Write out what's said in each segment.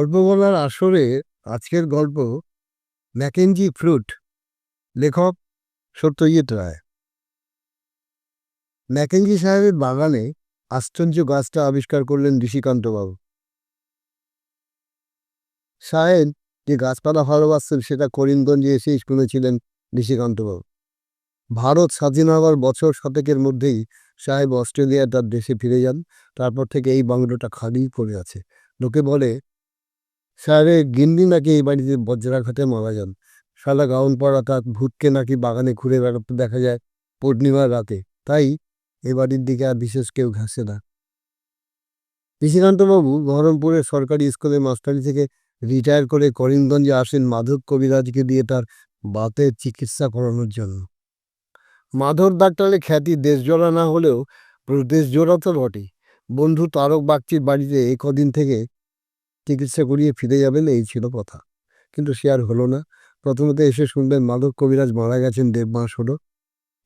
গল্প বলার আসরে আজকের গল্প ম্যাকেঞ্জি ফ্রুট, লেখক সত্যজিৎ রায়। ম্যাকেঞ্জি সাহেবের বাগানে আশ্চর্য গাছটা আবিষ্কার করলেন ঋষিকান্তবাবু সাহেব। যে গাছপালা ভালোবাসতেন সেটা করিমগঞ্জে এসেই শুনেছিলেন ঋষিকান্তবাবু। ভারত স্বাধীন হওয়ার বছর শতকের মধ্যেই সাহেব অস্ট্রেলিয়া তার দেশে ফিরে যান। তারপর থেকে এই বাংলোটা খালিই পড়ে আছে। লোকে বলে সাহেবের গিন্নি নাকি এই বাড়িতে বজ্রাঘাতে মারা যান। সাদা গাউন পরা তার ভূতকে নাকি বাগানে ঘুরে বেড়াতে দেখা যায় পূর্ণিমার রাতে। তাই এ বাড়ির দিকে আর বিশেষ কেউ ঘাসে না। ঋষিকান্তবাবু বহরমপুরের সরকারি স্কুলের মাস্টারি থেকে রিটায়ার করে করিমগঞ্জে আসেন মাধব কবিরাজকে দিয়ে তার বাতের চিকিৎসা করানোর জন্য। মাধব ডাক্তারের খ্যাতি দেশজোড়া না হলেও প্রদেশজোড়া তো বটেই। বন্ধু তারক বাগচির বাড়িতে এই কদিন থেকে চিকিৎসা করিয়ে ফিরে যাবেন, এই ছিল কথা। কিন্তু সে আর হলো না। প্রথমত এসে শুনবেন মাধব কবিরাজ মারা গেছেন 1.5 মাস হলো।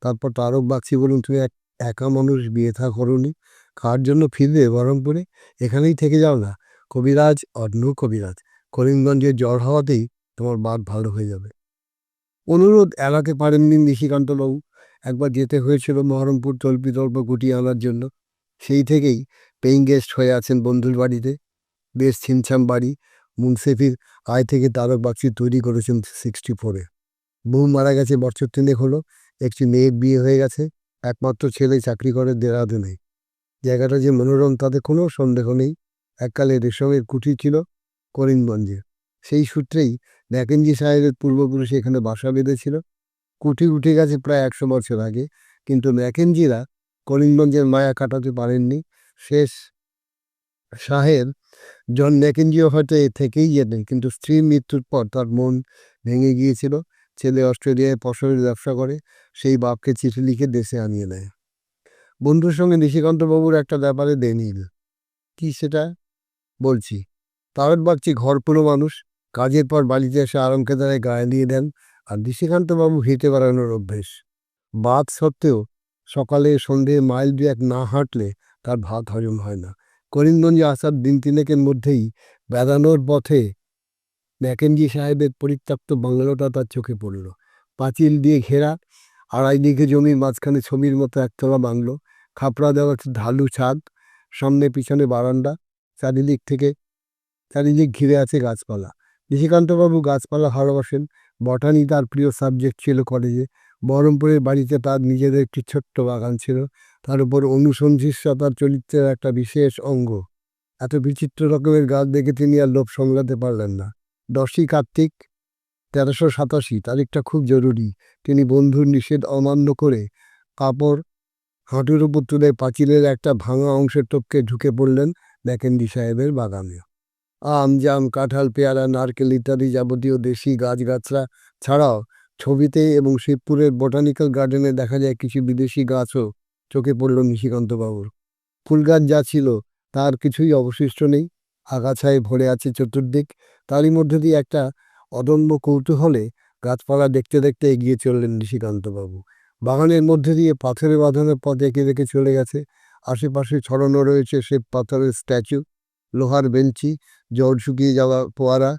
তারপর তারক বাগচি বলুন, তুমি একা মানুষ, বিয়ে থা করনি, কার জন্য ফিরবে বহরমপুরে? এখানেই থেকে যাও না। কবিরাজ অন্য কবিরাজ, করিমগঞ্জের জ্বর হওয়াতেই তোমার বাত ভালো হয়ে যাবে। অনুরোধ এড়াতে পারেননি নিশিকান্তবাবু। একবার যেতে হয়েছিল বহরমপুর তল্পিতল্প গুটিয়ে আনার জন্য। সেই থেকেই পেইং গেস্ট হয়ে আছেন বন্ধুর বাড়িতে। বেশ ছিমছাম বাড়ি। মুন্সেফির আয় থেকে তারক বাগচি তৈরি করেছেন 64-এ। বউ মারা গেছে বছর 3 হলো। একটি মেয়ের বিয়ে হয়ে গেছে। একমাত্র ছেলে চাকরি করে দেরাদুনে। জায়গাটা যে মনোরম তাতে কোনো সন্দেহ নেই। এককালে রেশমের কুঠি ছিল করিমগঞ্জে। সেই সূত্রেই ম্যাকেঞ্জি সাহেবের পূর্বপুরুষ এখানে বাসা বেঁধেছিল। কুঠি উঠে গেছে প্রায় 100 বছর আগে, কিন্তু ম্যাকেঞ্জিরা করিমগঞ্জের মায়া কাটাতে পারেননি। শেষ সাহেব জন ম্যাকেঞ্জিও হয়তো এ থেকেই যেতেন, কিন্তু স্ত্রীর মৃত্যুর পর তার মন ভেঙে গিয়েছিল। ছেলে অস্ট্রেলিয়ায় ফসলের ব্যবসা করে, সেই বাপকে চিঠি লিখে দেশে আনিয়ে নেয়। বন্ধুর সঙ্গে নিশিকান্তবাবুর একটা ব্যাপারে দেনিল। কি সেটা বলছি। তারক বাগচি ঘরপুরো মানুষ। কাজের পর বাড়িতে এসে আরামকেদারায় গায়ে দিয়ে দেন। আর নিশিকান্তবাবু হেঁটে বেড়ানোর অভ্যেস। বাত সত্ত্বেও সকালে সন্ধে মাইল 2-1 না হাঁটলে তার ভাত হজম হয় না। করিমগঞ্জে আসার দিন 3-এর মধ্যেই বেড়ানোর পথে ম্যাকেঞ্জি সাহেবের পরিত্যক্ত বাংলোটা তার চোখে পড়ল। পাঁচিল দিয়ে ঘেরা, 2.5 বিঘে জমির মাঝখানে ছবির মতো একতলা বাংলো। খাপড়া দেওয়া ঢালু ছাদ, সামনে পিছনে বারান্দা, চারিদিক ঘিরে আছে গাছপালা। নিশিকান্তবাবু গাছপালা ভালোবাসেন। বটানি তার প্রিয় সাবজেক্ট ছিল কলেজে। বহরমপুরের বাড়িতে তার নিজেদের একটি ছোট্ট বাগান ছিল। তার উপর অনুসন্ধিৎসা তার চরিত্রের একটা বিশেষ অঙ্গ। এত বিচিত্র রকমের গাছ দেখে তিনি আর লোভ সামলাতে পারলেন না। 10ই কার্তিক 1387, তারিখটা খুব জরুরি। তিনি বন্ধুর নিষেধ অমান্য করে কাপড় হাঁটুর উপর তুলে পাঁচিলের একটা ভাঙা অংশের টপকে ঢুকে পড়লেন ম্যাকেঞ্জি সাহেবের বাগানে। আম, জাম, কাঁঠাল, পেয়ারা, নারকেল ইত্যাদি যাবতীয় দেশি গাছগাছরা ছাড়াও ছবিতে এবং শিবপুরের বোটানিক্যাল গার্ডেনে দেখা যায় কিছু বিদেশি গাছও চোখে পড়ল নিশিকান্তবাবুর। ফুল গাছ যা ছিল তার কিছুই অবশিষ্ট নেই। আগাছায় ভরে আছে চতুর্দিক। তারই মধ্যে দিয়ে একটা অদম্য কৌতূহলে গাছপালা দেখতে দেখতে এগিয়ে চললেন নিশিকান্তবাবু। বাগানের মধ্যে দিয়ে পাথরে বাঁধানো পথ এঁকে রেখে চলে গেছে। আশেপাশে ছড়ানো রয়েছে শ্বেত পাথরের স্ট্যাচু, লোহার বেঞ্চি, জল শুকিয়ে যাওয়া ফোয়ারা।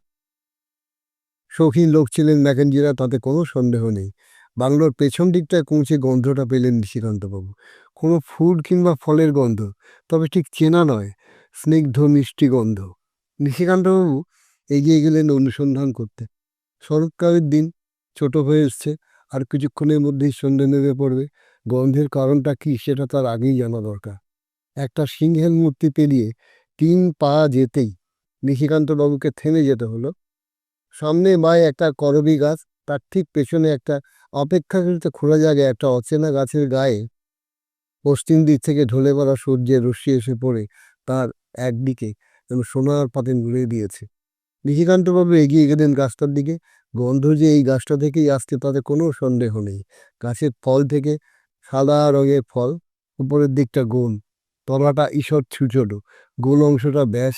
শৌখিন লোক ছিলেন ম্যাকেঞ্জিরা, তাতে কোনো সন্দেহ নেই। বাংলোর পেছন দিকটায় পৌঁছে গন্ধটা পেলেন নিশিকান্তবাবু। কোনো ফুল কিংবা ফলের গন্ধ, তবে ঠিক চেনা নয়, স্নিগ্ধ মিষ্টি গন্ধ। নিশিকান্তবাবু এগিয়ে গেলেন অনুসন্ধান করতে। শরৎকালের দিন, ছোট হয়ে এসছে, আর কিছুক্ষণের মধ্যেই সন্ধে নেমে পড়বে। গন্ধের কারণটা কি সেটা তার আগেই জানা দরকার। একটা সিংহের মূর্তি পেরিয়ে 3 পা যেতেই নিশিকান্তবাবুকে থেমে যেতে হলো। সামনে বাঁয়ে একটা করবী গাছ, তার ঠিক পেছনে একটা অপেক্ষাকৃত খোলা জায়গায় একটা অচেনা গাছের গায়ে পশ্চিম দিক থেকে ঢলে পড়া সূর্যের রশ্মি এসে পড়ে তার একদিকে যেন সোনার পাতে মুড়ে দিয়েছে। নিশিকান্তবাবু এগিয়ে গেলেন গাছটার দিকে। গন্ধ যে এই গাছটা থেকেই আসছে তাতে কোনো সন্দেহ নেই। গাছের ফল থেকে সাদা রঙের ফল, উপরের দিকটা গোল, তলাটা ঈষৎ ছুচলো। গোল অংশটা ব্যাস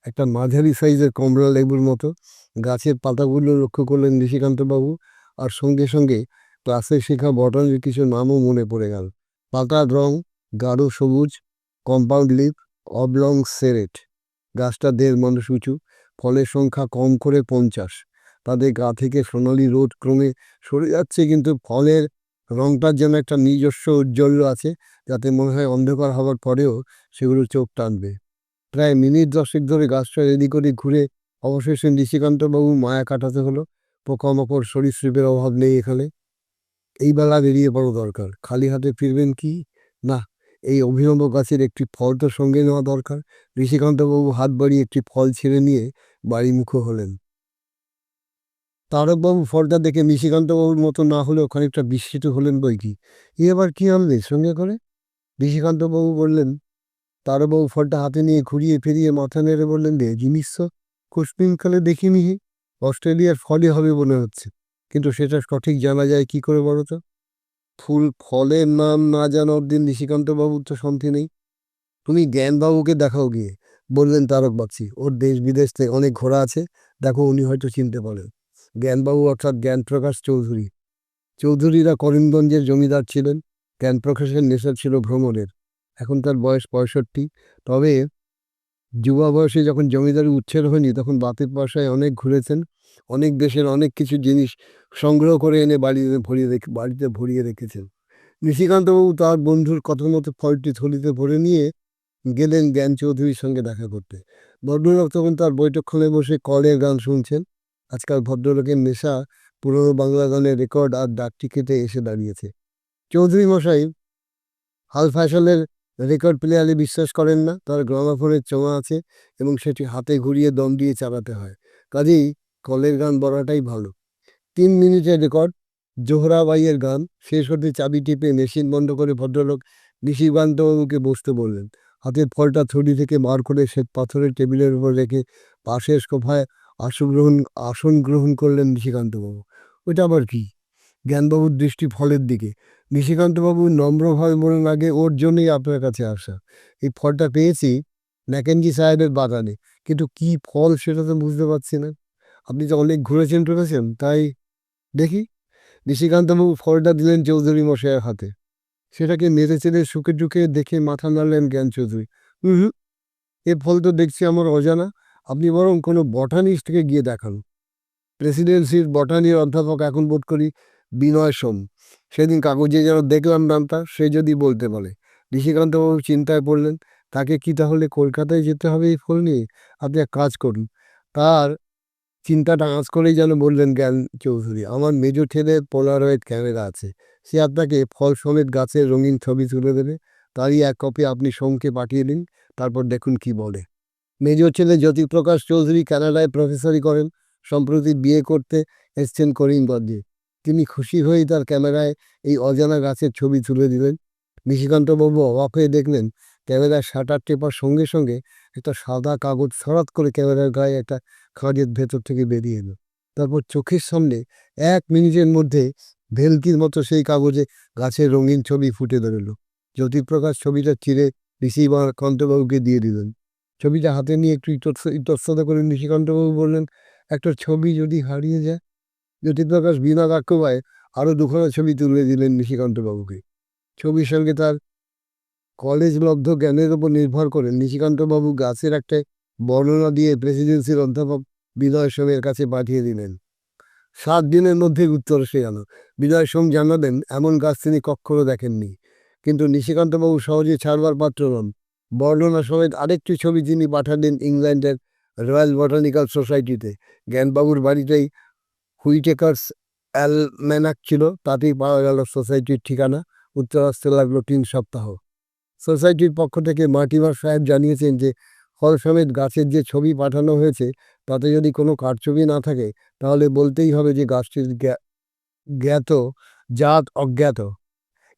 একটা মাঝারি সাইজের কমলা লেবুর মতো। গাছের পাতাগুলো লক্ষ্য করলেন নিশিকান্তবাবু, আর সঙ্গে সঙ্গে ক্লাসে শেখা বটানির কিছু নামও মনে পড়ে গেল। পাতার রং গাঢ় সবুজ, কম্পাউন্ড লিফ, অবলং সেরেট। গাছটা 1.5 মানুষ উঁচু। ফলের সংখ্যা কম করে 50। তাদের গা থেকে সোনালি রোদ ক্রমে সরে যাচ্ছে, কিন্তু ফলের রংটার যেন একটা নিজস্ব ঔজ্জ্বল্য আছে, যাতে মনে হয় অন্ধকার হওয়ার পরেও সেগুলো চোখ টানবে। প্রায় মিনিট 10 ধরে গাছটা এদিক ওদিক ঘুরে অবশেষে নিশিকান্তবাবু মায়া কাটাতে হলো। পোকামাকড় সরীসৃপের অভাব নেই এখানে। এই বেলা বেরিয়ে পড়া দরকার। খালি হাতে ফিরবেন কি? না, এই অভিনব গাছের একটি ফল তো সঙ্গে নেওয়া দরকার। ঋষিকান্তবাবু হাত বাড়িয়ে একটি ফল ছিঁড়ে নিয়ে বাড়িমুখো হলেন। তারকবাবু ফলটা দেখে নিশিকান্তবাবুর মতো না হলেও খানিকটা বিস্মিত হলেন বই কি। এ আবার কি আনলে সঙ্গে করে? ঋষিকান্তবাবু বললেন। তারকবাবু ফলটা হাতে নিয়ে ঘুরিয়ে ফিরিয়ে মাথা নেড়ে বললেন, রে জিনিস তো কোশ্চিনকালে দেখিনি। অস্ট্রেলিয়ার ফলই হবে মনে হচ্ছে, কিন্তু সেটা সঠিক জানা যায় কি করে বলো তো? ফলের নাম না জানা অব্দি নিশিকান্তবাবুর তো শান্তি নেই। তুমি জ্ঞানবাবুকে দেখাও গিয়ে, বললেন তারক বাগচি। ওর দেশ বিদেশ থেকে অনেক ঘোরা আছে, দেখো উনি হয়তো চিনতে পারেন। জ্ঞানবাবু অর্থাৎ জ্ঞানপ্রকাশ চৌধুরী। চৌধুরীরা করিমগঞ্জের জমিদার ছিলেন। জ্ঞানপ্রকাশের নেশা ছিল ভ্রমণের। এখন তার বয়স 65। তবে যুবা বয়সে যখন জমিদারি উচ্ছেদ হয়নি, তখন বাতের পয়সায় অনেক ঘুরেছেন। অনেক দেশের অনেক কিছু জিনিস সংগ্রহ করে এনে বাড়িতে ভরিয়ে রেখেছেন। নিশিকান্তবাবু তার বন্ধুর কথা মতো ফলটি থলিতে ভরে নিয়ে গেলেন জ্ঞান চৌধুরীর সঙ্গে দেখা করতে। ভদ্রলোক তখন তার বৈঠকখানে বসে কলের গান শুনছেন। আজকাল ভদ্রলোকের নেশা পুরনো বাংলা গানের রেকর্ড আর ডাকটিকিটে এসে দাঁড়িয়েছে। চৌধুরী মশাই হাল ফ্যাশনের রেকর্ড প্লেয়ারে বিশ্বাস করেন না। তার গ্রামাফোনের চোঙা আছে এবং সেটি হাতে ঘুরিয়ে দম দিয়ে চালাতে হয়। কাজেই কলের গান বলাটাই ভালো। 3 মিনিটের রেকর্ড, জোহরাবাইয়ের গান। শেষ হতে চাবি টিপে মেশিন বন্ধ করে ভদ্রলোক নিশিকান্তবাবুকে বসতে বললেন। হাতের ফলটা থলি থেকে বার করে শ্বেত পাথরের টেবিলের উপর রেখে পাশের সোফায় আসন গ্রহণ করলেন নিশিকান্তবাবু। ওইটা আবার কি? জ্ঞানবাবুর দৃষ্টি ফলের দিকে। নিশিকান্তবাবু নম্রভাবে বলেন, আগে ওর জন্যই আপনার কাছে আসা। এই ফলটা পেয়েছি ম্যাকেঞ্জি সাহেবের বাগানে, কিন্তু কি ফল সেটা তো বুঝতে পারছি না। আপনি তো অনেক ঘুরেছেন টুরেছেন, তাই দেখি। নিশিকান্তবাবু ফলটা দিলেন চৌধুরী মশাইয়ের হাতে। সেটাকে নেড়ে চেড়ে শুকে টুকে দেখে মাথা নাড়লেন জ্ঞান চৌধুরী। হুম, এ ফল তো দেখছি আমার অজানা। আপনি বরং কোনো বটানিস্টকে গিয়ে দেখান। প্রেসিডেন্সির বটানির অধ্যাপক এখন বোধ করি বিনয় সোম। সেদিন কাগজে যেন দেখলাম নামটা, সে যদি বলতে পারে। নিশিকান্তবাবু চিন্তায় পড়লেন। তাকে কি তাহলে কলকাতায় যেতে হবে এই ফল নিয়ে? আপনি এক কাজ করুন। তার চিন্তাটা আঁচ করেই যেন বললেন জ্ঞান চৌধুরী, আমার মেজো ছেলের পোলারয়েড ক্যামেরা আছে। সে আপনাকে ফল সমেত গাছের রঙিন ছবি তুলে দেবে। তারই এক কপি আপনি সোমকে পাঠিয়ে দিন, তারপর দেখুন কি বলে। মেজর ছেলে জ্যোতিপ্রকাশ চৌধুরী কানাডায় প্রফেসরি করেন। সম্প্রতি বিয়ে করতে এসছেন করিমগঞ্জে। তিনি খুশি হয়েই তার ক্যামেরায় এই অজানা গাছের ছবি তুলে দিলেন। নিশিকান্তবাবু অবাক হয়ে দেখলেন ক্যামেরার শাটার টেপার সঙ্গে সঙ্গে একটা সাদা কাগজ সরাত করে ক্যামেরার গায়ে একটা খাঁজের ভেতর থেকে বেরিয়ে এলো। তারপর চোখের সামনে 1 মিনিটের মধ্যে ভেলকির মতো সেই কাগজে গাছের রঙিন ছবি ফুটে বেরোলো। জ্যোতিপ্রকাশ ছবিটা চিরে নিশিকান্তবাবুকে দিয়ে দিলেন। ছবিটা হাতে নিয়ে একটু ইতস্তত করে নিশিকান্তবাবু বললেন, একটা ছবি যদি হারিয়ে যায়? জ্যোতিপ্রকাশ বিনা কাক্যবায় আরও 2খানা ছবি তুলে দিলেন নিশিকান্তবাবুকে। ছবির সঙ্গে তার কলেজলব্ধ জ্ঞানের ওপর নির্ভর করে নিশিকান্তবাবু গাছের একটা বর্ণনা দিয়ে প্রেসিডেন্সির অধ্যাপক বিনয় সোমের কাছে পাঠিয়ে দিলেন। 7 দিনের মধ্যে উত্তর এসে গেল। বিনয় সোম জানালেন এমন গাছ তিনি কখনো দেখেননি। কিন্তু নিশিকান্তবাবু সহজে ছাড়বার পাত্র নন। বর্ণনা সমেত আরেকটি ছবি তিনি পাঠালেন ইংল্যান্ডের রয়্যাল বটানিক্যাল সোসাইটিতে। জ্ঞানবাবুর বাড়িতেই হুইটেকার্স অ্যালম্যানাক ছিল, তাতেই পাওয়া গেল সোসাইটির ঠিকানা। উত্তর আসতে লাগলো 3 সপ্তাহ। সোসাইটির পক্ষ থেকে মার্টিমার সাহেব জানিয়েছেন যে ফল সমেত গাছের যে ছবি পাঠানো হয়েছে, তাতে যদি কোনো কারছবি না থাকে, তাহলে বলতেই হবে যে গাছটির জ্ঞাত জাত অজ্ঞাত।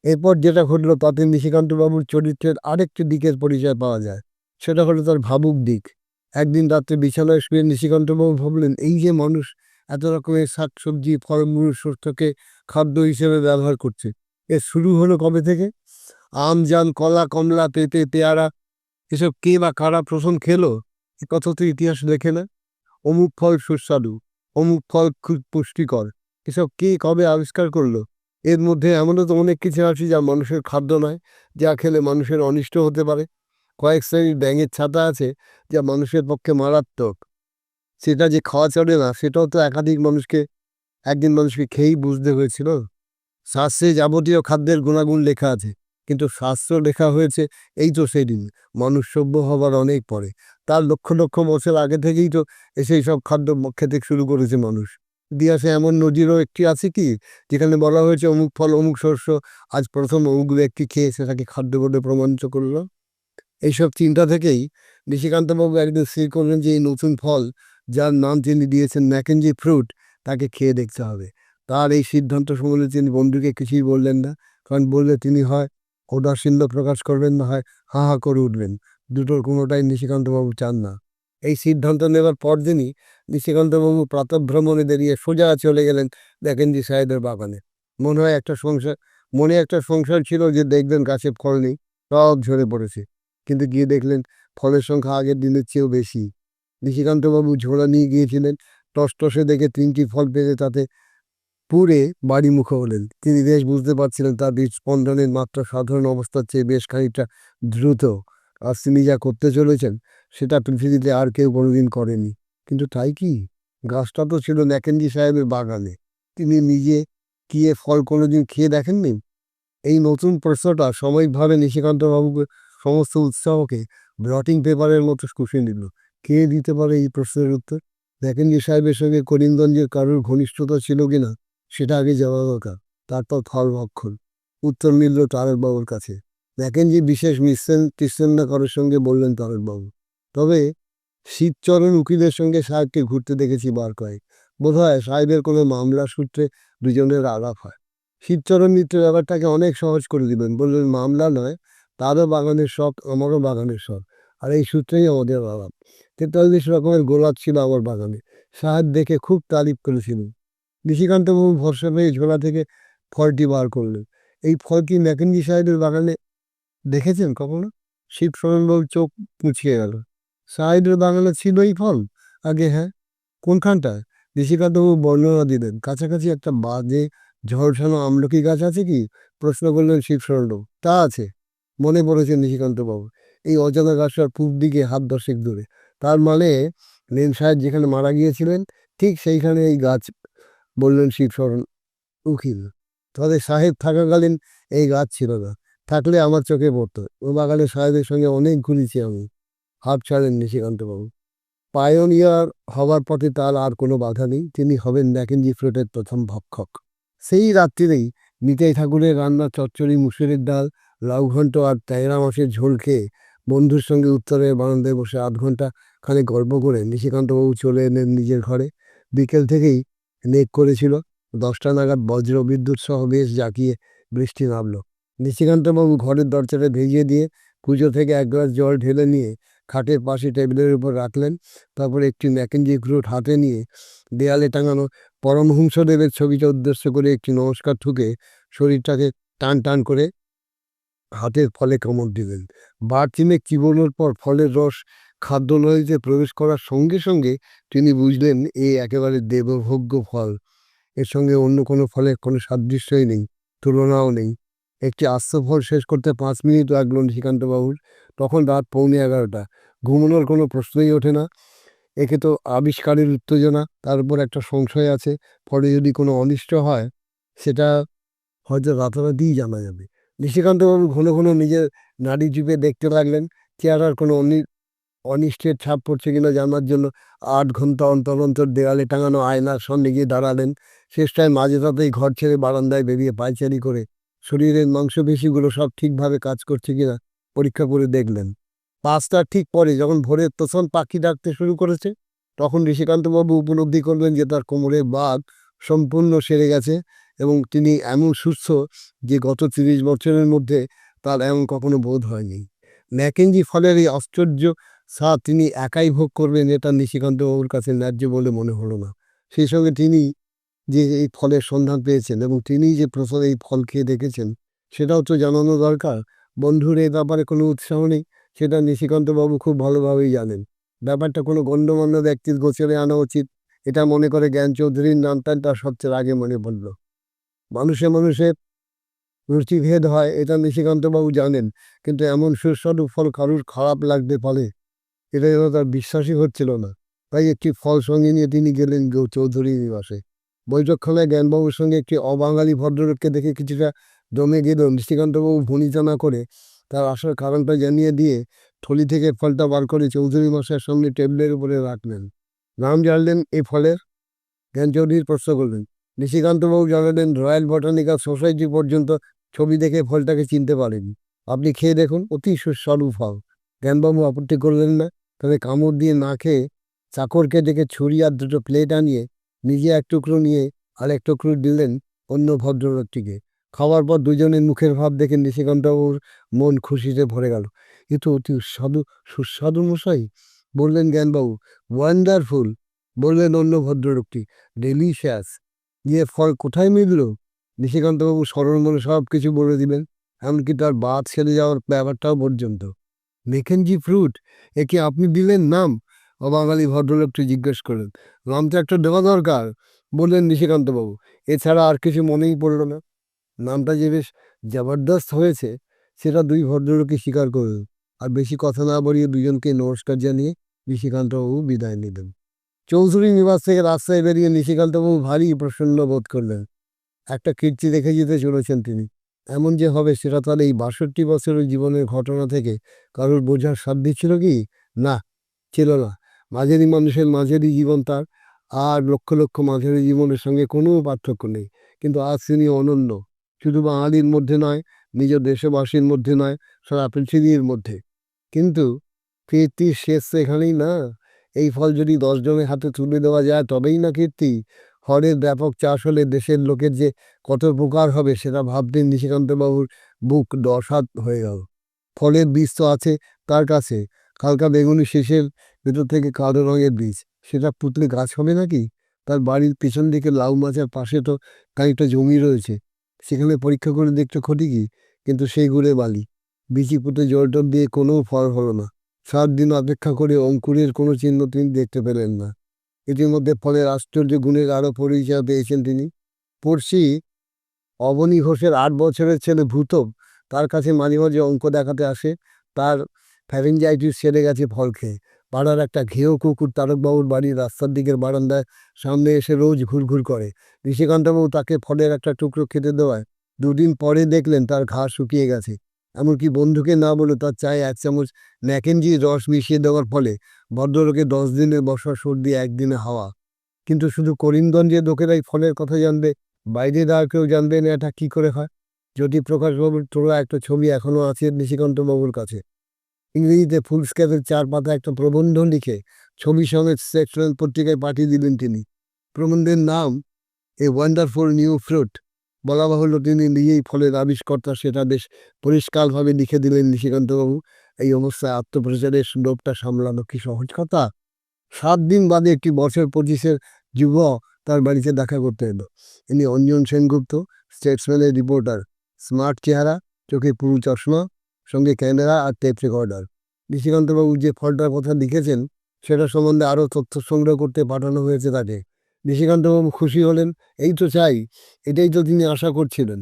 এরপর যেটা ঘটলো তাতে নিশিকান্তবাবুর চরিত্রের আরেকটি দিকের পরিচয় পাওয়া যায়। সেটা হলো তার ভাবুক দিক। একদিন রাত্রে বিছানায় শুয়ে নিশিকান্তবাবু ভাবলেন, এই যে মানুষ এত রকমের শাকসবজি ফলমূল শস্যকে খাদ্য হিসেবে ব্যবহার করছে, এর শুরু হলো কবে থেকে? আম, জাম, কলা, কমলা, পেঁপে, পেয়ারা এসব কে বা কারা প্রথম খেলো? এ কথা তো ইতিহাস লেখে না। অমুক ফল সুস্বাদু, অমুক ফল খুব পুষ্টিকর, এসব কে কবে আবিষ্কার করলো? এর মধ্যে এমনও তো অনেক কিছু আছে যা মানুষের খাদ্য নয়, যা খেলে মানুষের অনিষ্ট হতে পারে। কয়েক শ্রেণীর ব্যাঙের ছাতা আছে যা মানুষের পক্ষে মারাত্মক। সেটা যে খাওয়া চলে না সেটাও তো একদিন মানুষকে খেয়েই বুঝতে হয়েছিল। শাস্ত্রে যাবতীয় খাদ্যের গুণাগুণ লেখা আছে, কিন্তু শাস্ত্র লেখা হয়েছে এই তো সেদিন, মানুষ সভ্য হবার অনেক পরে। তার লক্ষ লক্ষ বছর আগে থেকেই তো সেই সব খাদ্য খেতে শুরু করেছে মানুষ। ইতিহাসে এমন নজিরও একটি আছে কি, যেখানে বলা হয়েছে অমুক ফল অমুক শস্য আজ প্রথম অমুক ব্যক্তি খেয়ে সেটাকে খাদ্য বলে প্রমাণিত করলো। এইসব চিন্তা থেকেই নিশিকান্তবাবু একদিন স্থির করলেন যে এই নতুন ফল, যার নাম তিনি দিয়েছেন ম্যাকেঞ্জি ফ্রুট, তাকে খেয়ে দেখতে হবে। তার এই সিদ্ধান্ত শুনলে তিনি বন্ধুকে কিছুই বললেন না, কারণ বললে তিনি হয় ঔদাসীন্য প্রকাশ করবেন, না হয় হা হা করে উঠবেন। দুটোর কোনোটাই নিশিকান্তবাবু চান না। এই সিদ্ধান্ত নেবার পরদিনই নিশিকান্তবাবু প্রাতঃভ্রমণে বেরিয়ে সোজা চলে গেলেন ম্যাকেঞ্জি সাহেবের বাগানে। মনে হয় মনে একটা সংসার ছিল যে দেখবেন গাছে ফল নেই, সব ঝরে পড়েছে। কিন্তু গিয়ে দেখলেন ফলের সংখ্যা আগের দিনের চেয়েও বেশি। নিশিকান্তবাবু ঝোলা নিয়ে গিয়েছিলেন, টসটসে দেখে 3টি ফল পেয়ে তাতে পুড়ে বাড়িমুখো হলেন। তিনি বেশ বুঝতে পারছিলেন তার হৃদস্পন্দনের মাত্রা সাধারণ অবস্থার চেয়ে বেশ খানিকটা দ্রুত। আর তিনি যা করতে চলেছেন সেটা পৃথিবীতে আর কেউ কোনোদিন করেনি। কিন্তু তাই কি, গাছটা তো ছিল ম্যাকেঞ্জি সাহেবের বাগানে। তিনি নিজে কি এ ফল কোনোদিন খেয়ে দেখেননি? এই নতুন প্রশ্নটা সাময়িকভাবে নিশিকান্তবাবুকে সমস্ত উৎসাহকে ব্লটিং পেপারের মতো শুষে নিল। কে দিতে পারে এই প্রশ্নের উত্তর? ম্যাকেঞ্জি সাহেবের সঙ্গে করিমগঞ্জের কারোর ঘনিষ্ঠতা ছিল কিনা সেটা আগে যাওয়া দরকার, তারপর ফল ভক্ষণ। উত্তর মিলল তারকবাবুর কাছে। ম্যাকেঞ্জি বিশেষ টিসছেন না কারোর সঙ্গে, বললেন তারকবাবু। তবে শীতচরণ উকিলের সঙ্গে সাহেবকে ঘুরতে দেখেছি বার কয়েক। বোধহয় সাহেবের কোনো মামলা সূত্রে দুজনের আলাপ হয়। শীতচরণ মিত্র ব্যাপারটাকে অনেক সহজ করে দিবেন, বললেন মামলা নয়, তারও বাগানের শখ, আমারও বাগানের শখ, আর এই সূত্রেই আমাদের আলাপ। 43 রকমের গোলাপ ছিল আমার বাগানে, সাহেব দেখে খুব তারিফ করেছিলেন। নিশিকান্তবাবু ভরসা পেয়ে ঝোলা থেকে ফলটি বার করলেন। এই ফল কি ম্যাকেঞ্জি সাহেবের বাগানে দেখেছেন কখনো? শিবশরণবাবু চোখ মুছিয়ে গেল। সাহেবের বাগানে ছিল এই ফল? আগে হ্যাঁ। কোনখানটায়? নিশিকান্তবাবু বর্ণনা দিলেন। কাছাকাছি একটা বাজে ঝলসানো আমলকি গাছ আছে কি? প্রশ্ন করলেন শিবশরণবাবু। তা আছে, মনে পড়েছে নিশিকান্তবাবু। এই অজানা গাছটার পূব দিকে হাত 10 দূরে। তার মানে লেন সাহেব যেখানে মারা গিয়েছিলেন ঠিক সেইখানে এই গাছ, বললেন শিবশরণ উকিল। তবে সাহেব থাকাকালীন এই গাছ ছিল না, থাকলে আমার চোখে পড়তো। ও বাগানে সাহেবের সঙ্গে অনেক ঘুরেছি আমি। হাঁপ ছাড়েন নিশিকান্তবাবু। পায়োনিয়ার হবার পথে তার আর কোনো বাধা নেই, তিনি হবেন ম্যাকেঞ্জি ফ্রুটের প্রথম ভক্ষক। সেই রাত্রিরেই নিতাই ঠাকুরের রান্না চচ্চড়ি, মুসুরির ডাল, লাউঘণ্ট আর ট্যাংরা মাছের ঝোল খেয়ে বন্ধুর সঙ্গে উত্তরের বারান্দায় বসে 8 ঘন্টা খানিক গল্প করে নিশিকান্তবাবু চলে এলেন নিজের ঘরে। বিকেল থেকেই মেঘ করেছিল। 10টা নাগাদ বজ্র বিদ্যুৎ সহ বেশ জাঁকিয়ে বৃষ্টি নামল। নিশিকান্তবাবু ঘরের দরজাটা ভেজিয়ে দিয়ে কুঁজো থেকে 1 গ্লাস জল ঢেলে নিয়ে খাটের পাশে টেবিলের উপর রাখলেন। তারপর একটি ম্যাকেঞ্জি ফ্রুট হাতে নিয়ে দেয়ালে টাঙানো পরমহংসদেবের ছবিটা উদ্দেশ্য করে একটি নমস্কার ঠুকে শরীরটাকে টান টান করে হাতের ফলে কামড় দিলেন। বার তিনেক চিবোনোর পর ফলের রস খাদ্যনলীতে প্রবেশ করার সঙ্গে সঙ্গে তিনি বুঝলেন এই একেবারে দেবভোগ্য ফল। এর সঙ্গে অন্য কোনো ফলের কোনো সাদৃশ্যই নেই, তুলনাও নেই। একটি আস্ত ফল শেষ করতে 5 মিনিট লাগলো নিশিকান্তবাবুর। তখন রাত 11:15। ঘুমানোর কোনো প্রশ্নই ওঠে না। একে তো আবিষ্কারের উত্তেজনা, তার উপর একটা সংশয় আছে, ফলে যদি কোনো অনিষ্ট হয় সেটা হয়তো রাতারাতিই জানা যাবে। নিশিকান্তবাবু ঘন ঘন নিজের নাড়ি চিপে দেখতে লাগলেন, চেহারার কোনো অনিষ্টের ছাপ পড়ছে কিনা জানার জন্য 8 ঘন্টা অন্তর অন্তর দেওয়ালে টাঙানো আয়নার সামনে গিয়ে দাঁড়ালেন। শেষটায় মাঝে তাতেই ঘর ছেড়ে বারান্দায় বেরিয়ে পায়চারি করে শরীরের মাংসপেশিগুলো সব ঠিকভাবে কাজ করছে কিনা পরীক্ষা করে দেখলেন। 5টার ঠিক পরে যখন ভোরের তোষণ পাখি ডাকতে শুরু করেছে, তখন নিশিকান্তবাবু উপলব্ধি করলেন যে তার কোমরের বাত সম্পূর্ণ সেরে গেছে এবং তিনি এমন সুস্থ যে গত 30 বছরের মধ্যে তার এমন কখনো বোধ হয়নি। ম্যাকেঞ্জি ফলের এই আশ্চর্য স্বাদ তিনি একাই ভোগ করবেন, এটা নিশিকান্তবাবুর কাছে ন্যায্য বলে মনে হলো না। সেই সঙ্গে তিনি যে এই ফলের সন্ধান পেয়েছেন এবং তিনি যে প্রথম এই ফল খেয়ে দেখেছেন সেটাও তো জানানো দরকার। বন্ধুর এই ব্যাপারে কোনো উৎসাহ নেই, সেটা নিশিকান্তবাবু খুব ভালোভাবেই জানেন। ব্যাপারটা কোনো গণ্যমান্য ব্যক্তির গোচরে আনা উচিত, এটা মনে করে জ্ঞান চৌধুরীর নামটা তার সবচেয়ে আগে মনে পড়ল। মানুষে মানুষের রুচিভেদ হয়, এটা নিশিকান্তবাবু জানেন, কিন্তু এমন সুস্বাদু ফল কারুর খারাপ লাগতে পারে এটা যেন তার বিশ্বাসই হচ্ছিল না। তাই একটি ফল সঙ্গে নিয়ে তিনি গেলেন চৌধুরী নিবাসে। বৈঠকখানায় জ্ঞানবাবুর সঙ্গে একটি অবাঙালি ভদ্রলোককে দেখে কিছুটা দমে গেল নিশিকান্তবাবু ভনিতা না করে তার আসার কারণটা জানিয়ে দিয়ে থলি থেকে ফলটা বার করে চৌধুরী মশাইয়ের সামনে টেবিলের উপরে রাখলেন। নাম জানলেন এই ফলের? জ্ঞান চৌধুরী প্রশ্ন করলেন। নিশিকান্তবাবু জানালেন রয়্যাল বটানিক্যাল সোসাইটি পর্যন্ত ছবি দেখে ফলটাকে চিনতে পারেন। আপনি খেয়ে দেখুন, অতি সুস্বাদু ফল। জ্ঞানবাবু আপত্তি করলেন না। তবে কামড় দিয়ে না খেয়ে চাকরকে ডেকে ছুরি আর দুটো প্লেট আনিয়ে নিজে এক টুকরো নিয়ে আর এক টুকরো দিলেন অন্য ভদ্রলোকটিকে। খাওয়ার পর দুজনের মুখের ভাব দেখে নিশিকান্তবাবুর মন খুশিতে ভরে গেল। এ তো অতি সুস্বাদু মশাই, বললেন জ্ঞানবাবু। ওয়ান্ডারফুল, বললেন অন্য ভদ্রলোকটি। ডেলিশিয়াস। গিয়ে ফল কোথায় মিলল? নিশিকান্তবাবু সরল মনে সব কিছু বলে দিলেন, এমনকি তার বাদ ছেড়ে যাওয়ার ব্যাপারটাও পর্যন্ত। মেকেনজি ফ্রুট, এ কি আপনি দিলেন নাম? অবাঙালি ভদ্রলোকটি জিজ্ঞেস করলেন। নাম তো একটা দেওয়া দরকার, বললেন নিশিকান্তবাবু। এছাড়া আর কিছু মনেই পড়ল না। নামটা যে বেশ জবরদস্ত হয়েছে সেটা দুই ভদ্রলোকই স্বীকার করলেন। আর বেশি কথা না বাড়িয়ে দুজনকে নমস্কার জানিয়ে নিশিকান্তবাবু বিদায় নিলেন। চৌধুরী নিবাস থেকে রাস্তায় বেরিয়ে নিশিকান্তবাবু ভারী প্রসন্ন বোধ করলেন। একটা কীর্তি রেখে যেতে চলেছেন তিনি। এমন যে হবে সেটা তার এই ৬২ বছরের জীবনের ঘটনা থেকে কারোর বোঝার সাধ্য ছিল কি? না, ছিল না। মাঝারি মানুষের মাঝারি জীবন তার, আর লক্ষ লক্ষ মাঝারি জীবনের সঙ্গে কোনো পার্থক্য নেই। কিন্তু আজ তিনি অনন্য, শুধু বাঙালির মধ্যে নয়, নিজ দেশবাসীর মধ্যে নয়, সারা পৃথিবীর মধ্যে। কিন্তু কীর্তির শেষ তো এখানেই না। এই ফল যদি ১০ জনের হাতে তুলে দেওয়া যায় তবেই না কীর্তি। ফলের ব্যাপক চাষ হলে দেশের লোকের যে কত উপকার হবে সেটা ভাবতে নিশিকান্তবাবুর বুক অসাড় হয়ে গেল। ফলের বীজ তো আছে তার কাছে, হালকা বেগুনি শীষের ভেতর থেকে কালো রঙের বীজ। সেটা পুঁতলে গাছ হবে নাকি? তার বাড়ির পেছন দিকে লাউ মাচার পাশে তো খানিকটা জমি রয়েছে, সেখানে পরীক্ষা করে দেখতে ক্ষতি কি? কিন্তু সেই গুড়ে বালি। বিচি পুঁতে জল টল দিয়ে কোনো ফল হলো না। ৭ দিন অপেক্ষা করে অঙ্কুরের কোনো চিহ্ন তিনি দেখতে পেলেন না। ইতিমধ্যে ফলের আশ্চর্য গুণের আরও পরিচয় পেয়েছেন তিনি। পড়শি অবনী ঘোষের ৮ বছরের ছেলে ভূতব তার কাছে মাঝে মাঝে অঙ্ক দেখাতে আসে। তার ফ্যারেঞ্জাইটিস সেরে গেছে ফল খেয়ে। পাড়ার একটা ঘেয় কুকুর তারকবাবুর বাড়ির রাস্তার দিকের বারান্দায় সামনে এসে রোজ ঘুরঘুর করে। নিশিকান্তবাবু তাকে ফলের একটা টুকরো খেতে দেওয়ায় ২ দিন পরে দেখলেন তার ঘা শুকিয়ে গেছে। এমনকি বন্ধুকে না বলে তার চায়ে ১ চামচ ম্যাকেনজির রস মিশিয়ে দেওয়ার ফলে ভদ্রলোকের ১০ দিনের বসা সর্দি একদিনে হাওয়া। কিন্তু শুধু করিমগঞ্জের লোকেরাই ফলের কথা জানবে, বাইরের আর কেউ জানবে না, এটা কী করে হয়? জ্যোতিপ্রকাশবাবুর তোলা একটা ছবি এখনও আছে নিশিকান্তবাবুর কাছে। ইংরেজিতে ফুলস্কেপের ৪ পাতা একটা প্রবন্ধ লিখে ছবি সমেত সেকশনাল পত্রিকায় পাঠিয়ে দিলেন তিনি। প্রবন্ধের নাম এ ওয়ান্ডারফুল নিউ ফ্রুট। বলা বাহুল্য তিনি নিজেই ফলের আবিষ্কর্তা, সেটা বেশ পরিষ্কারভাবে লিখে দিলেন নিশিকান্তবাবু। এই অবস্থায় আত্মপ্রচারের লোভটা সামলানো কি সহজ কথা? ৭ দিন বাদে একটি বছর ২৫-এর যুবক তার বাড়িতে দেখা করতে এলো। ইনি অঞ্জন সেনগুপ্ত, স্টেটসম্যানের রিপোর্টার। স্মার্ট চেহারা, চোখে পুরু চশমা, সঙ্গে ক্যামেরা আর টেপ রেকর্ডার। নিশিকান্তবাবু যে ফলটার কথা লিখেছেন সেটা সম্বন্ধে আরও তথ্য সংগ্রহ করতে পাঠানো হয়েছে তাকে। নিশিকান্তবাবু খুশি হলেন। এই তো চাই, এটাই তো তিনি আশা করছিলেন।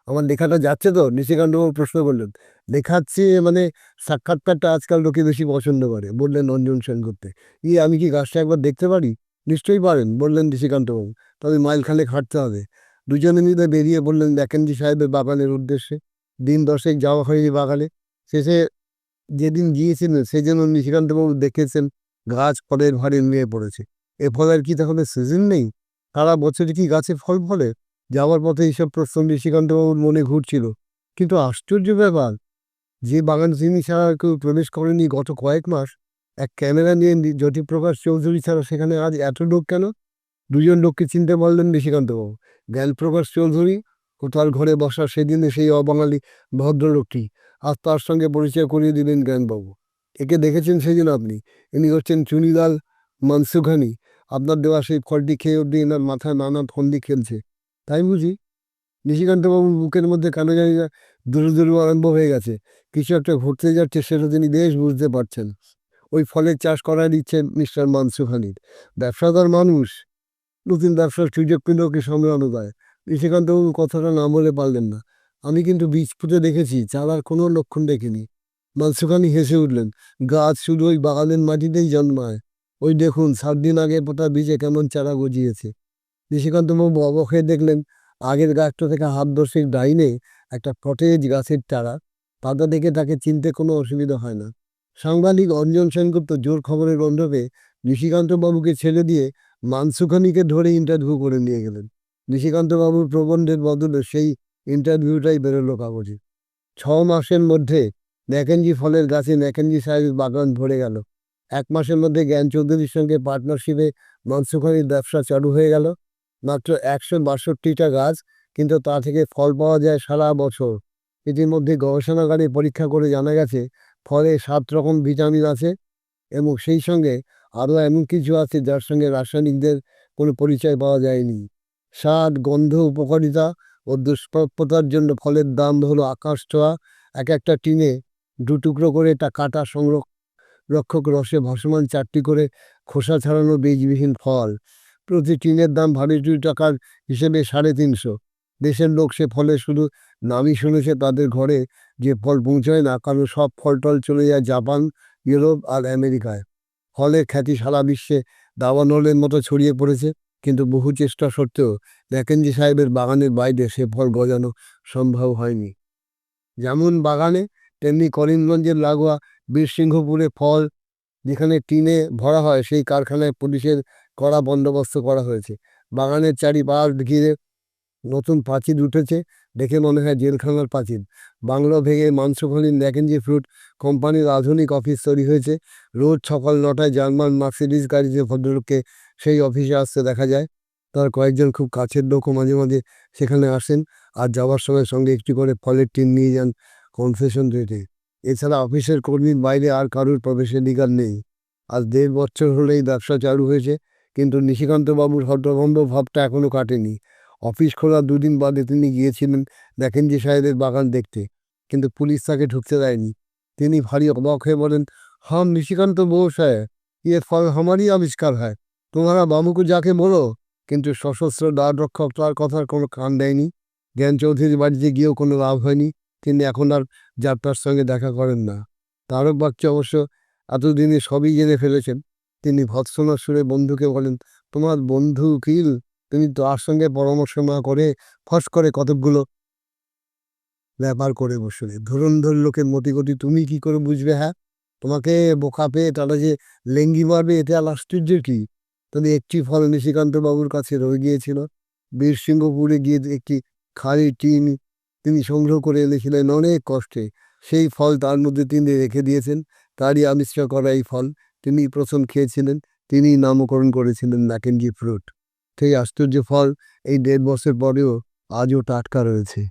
আমার লেখাটা যাচ্ছে তো? নিশিকান্তবাবু প্রশ্ন করলেন। লেখাচ্ছে মানে সাক্ষাৎকারটা আজকাল লোকে বেশি পছন্দ করে, বললেন অঞ্জন সেনগুপ্ত। আমি কি গাছটা একবার দেখতে পারি? নিশ্চয়ই পারেন, বললেন নিশিকান্তবাবু। তবে মাইলখানেক হাঁটতে হবে। দুজনে মিলে বেরিয়ে পড়লেন ম্যাকেঞ্জি সাহেবের বাগানের উদ্দেশ্যে। দিন ১০ যাওয়া হয়নি বাগানে। শেষে যেদিন গিয়েছিলেন সেদিনও নিশিকান্তবাবু দেখেছেন গাছ ফলের ভারে নিয়ে পড়েছে। এ ফলের কি তাহলে সিজন নেই? সারা বছরই কি গাছে ফল ফলে? যাওয়ার পথে এইসব প্রশ্ন নিশিকান্তবাবুর মনে ঘুরছিল। কিন্তু আশ্চর্য ব্যাপার, যে বাগান তিনি ছাড়া আর কেউ প্রবেশ করেনি গত কয়েক মাস, এক ক্যামেরা নিয়ে জ্যোতিপ্রকাশ চৌধুরী ছাড়া সেখানে আজ এত লোক কেন? ২ জন লোককে চিনতে পারলেন নিশিকান্তবাবু। জ্ঞানপ্রকাশ চৌধুরী ও তার ঘরে বসা সেদিনে সেই অবাঙালি ভদ্রলোকটি। আজ তার সঙ্গে পরিচয় করিয়ে দিলেন জ্ঞানবাবু। একে দেখেছেন সেদিন আপনি? ইনি হচ্ছেন চুনিলাল মানসুখানি। আপনার দেওয়া সেই ফলটি খেয়ে অবধি এনার মাথায় নানা ফন্দি খেলছে। তাই বুঝি? নিশিকান্তবাবুর বুকের মধ্যে কেন জানি না দুরু আরম্ভ হয়ে গেছে। কিছু একটা ঘটতে যাচ্ছে সেটা তিনি বেশ বুঝতে পারছেন। ওই ফলের চাষ করার ইচ্ছে মিস্টার মানসুখানির। ব্যবসাদার মানুষ, নতুন ব্যবসার সুযোগ পেলেও কি সামলানো যায়? নিশিকান্তবাবু কথাটা না বলে পারলেন না। আমি কিন্তু বীজ পুঁতে দেখেছি, চালার কোনো লক্ষণ দেখিনি। মানসুখানি হেসে উঠলেন। গাছ শুধু ওই বাগানের মাটিতেই জন্মায়। ওই দেখুন 7 দিন আগে পোতা বীজে কেমন চারা গজিয়েছে। নিশিকান্তবাবু অবাক হয়ে দেখলেন আগের গাছটা থেকে হাত 10 ডাইনে একটা সতেজ গাছের চারা। পাতা দেখে তাকে চিনতে কোনো অসুবিধা হয় না। সাংবাদিক অঞ্জন সেনগুপ্ত জোর খবরের গন্ধ পেয়ে নিশিকান্তবাবুকে ছেড়ে দিয়ে মানসুখানিকে ধরে ইন্টারভিউ করে নিয়ে গেলেন। নিশিকান্তবাবুর প্রবন্ধের বদলে সেই ইন্টারভিউটাই বেরোলো কাগজে। 6 মাসের মধ্যে ম্যাকেঞ্জি ফলের গাছে ম্যাকেঞ্জি সাহেবের বাগান ভরে গেল। 1 মাসের মধ্যে জ্ঞান চৌধুরীর সঙ্গে পার্টনারশিপে মানসুখানির ব্যবসা চালু হয়ে গেল। মাত্র 162টা গাছ, কিন্তু তা থেকে ফল পাওয়া যায় সারা বছর। ইতিমধ্যে গবেষণাগারে পরীক্ষা করে জানা গেছে ফলে 7 রকম ভিটামিন আছে এবং সেই সঙ্গে আরও এমন কিছু আছে যার সঙ্গে রাসায়নিকদের কোনো পরিচয় পাওয়া যায়নি। স্বাদ, গন্ধ, উপকারিতা ও দুষ্প্রাপ্যতার জন্য ফলের দাম হলো আকাশ ছোঁয়া। এক একটা টিনে 2 টুকরো করে তা কাটা রক্ষক রসে ভাসমান 4টি করে খোসা ছাড়ানো বীজবিহীন ফল। প্রতি টিনের দাম ভারী টাকার হিসেবে 350। দেশের লোক সে ফলে শুধু নামই শুনেছে, তাদের ঘরে যে ফল পৌঁছয় না, কারণ সব ফল টল চলে যায় জাপান, ইউরোপ আর আমেরিকায়। ফলের খ্যাতি সারা বিশ্বে দাবানলের মতো ছড়িয়ে পড়েছে, কিন্তু বহু চেষ্টা সত্ত্বেও ম্যাকেঞ্জি সাহেবের বাগানের বাইরে সে ফল গজানো সম্ভব হয়নি। যেমন বাগানে তেমনি করিমগঞ্জের লাগোয়া বীরসিংহপুরে ফল যেখানে টিনে ভরা হয় সেই কারখানায় পুলিশের কড়া বন্দোবস্ত করা হয়েছে। বাগানের চারিপাশ ঘিরে নতুন পাঁচিল উঠেছে, দেখে মনে হয় জেলখানার পাঁচিল। বাংলো ভেঙে মানসুখানির ম্যাকেঞ্জি ফ্রুট কোম্পানির আধুনিক অফিস তৈরি হয়েছে। রোজ সকাল 9টায় জার্মান মার্সিডিজ গাড়িতে ভদ্রলোককে সেই অফিসে আসতে দেখা যায়। তার কয়েকজন খুব কাছের লোকও মাঝে মাঝে সেখানে আসেন, আর যাওয়ার সময় সঙ্গে একটি করে ফলের টিন নিয়ে যান কনসেশন রেটে। এছাড়া অফিসের কর্মীর বাইরে আর কারুর প্রবেশাধিকার নেই। আজ 1.5 বছর হলে এই ব্যবসা চালু হয়েছে, কিন্তু নিশিকান্তবাবুর হতভম্ব ভাবটা এখনও কাটেনি। অফিস খোলার 2 দিন বাদে তিনি গিয়েছিলেন ম্যাকেঞ্জি সাহেবের বাগান দেখতে, কিন্তু পুলিশ তাকে ঢুকতে দেয়নি। তিনি ভারী অবাক হয়ে বলেন, হাম নিশিকান্ত বউ সাহেব, ये फल हमारी आविष्कार है, तुम्हारा बाबू को जाके बोलो। কিন্তু সশস্ত্র দ্বার রক্ষক তার কথার কোনো কান দেয়নি। জ্ঞান চৌধুরীর বাড়িতে গিয়েও কোনো লাভ হয়নি। তিনি এখন আর যাত্রার সঙ্গে দেখা করেন না। তারক বাগচি অবশ্য এতদিনে সবই জেনে ফেলেছেন। তিনি ভৎসনার সুরে বন্ধুকে বলেন, তোমার বন্ধু উকিল, তুমি তার সঙ্গে পরামর্শ না করে ফস করে কতকগুলো ব্যাপার করে বসলে। ধুরন্ধর লোকের মতিগতি তুমি কি করে বুঝবে? হ্যাঁ, তোমাকে বোকা পেয়ে তারা যে লেঙ্গি মারবে এতে আর আশ্চর্যের কি? তবে একটি ফল নিশিকান্তবাবুর কাছে রয়ে গিয়েছিল। বীরসিংহপুরে গিয়ে একটি খালি টিন তিনি সংগ্রহ করে এনেছিলেন অনেক কষ্টে। সেই ফল তার মধ্যে তিনি রেখে দিয়েছেন। তারই আবিষ্কার করা এই ফল তিনি প্রথম খেয়েছিলেন। তিনি নামকরণ করেছিলেন ম্যাকেঞ্জি ফ্রুট। সেই আশ্চর্য ফল এই 1.5 বছর পরেও আজও টাটকা রয়েছে।